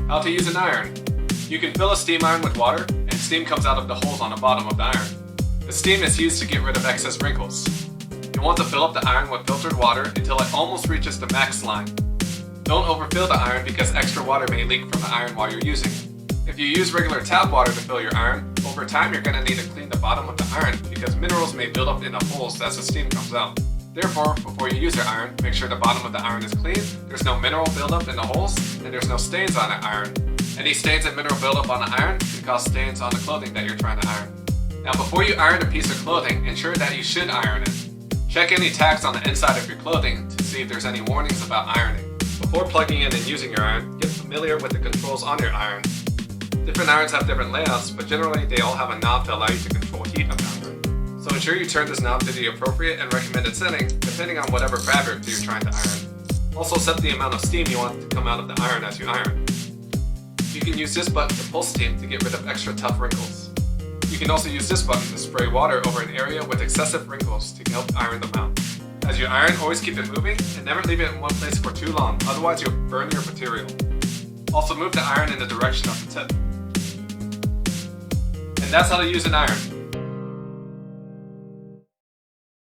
How to use an iron. You can fill a steam iron with water, and steam comes out of the holes on the bottom of the iron. The steam is used to get rid of excess wrinkles. You want to fill up the iron with filtered water until it almost reaches the max line. Don't overfill the iron because extra water may leak from the iron while you're using it. If you use regular tap water to fill your iron, over time you're going to need to clean the bottom of the iron because minerals may build up in the holes as the steam comes out. Therefore, before you use your iron, make sure the bottom of the iron is clean, there's no mineral buildup in the holes, and there's no stains on the iron. Any stains and mineral buildup on the iron can cause stains on the clothing that you're trying to iron. Now before you iron a piece of clothing, ensure that you should iron it. Check any tags on the inside of your clothing to see if there's any warnings about ironing. Before plugging in and using your iron, get familiar with the controls on your iron. Different irons have different layouts, but generally they all have a knob to allow you to control heat of the iron. So ensure you turn this knob to the appropriate and recommended setting depending on whatever fabric you're trying to iron. Also set the amount of steam you want to come out of the iron as you iron. You can use this button to pulse steam to get rid of extra tough wrinkles. You can also use this button to spray water over an area with excessive wrinkles to help iron them out. As you iron, always keep it moving and never leave it in one place for too long, otherwise you'll burn your material. Also move the iron in the direction of the tip. And that's how to use an iron.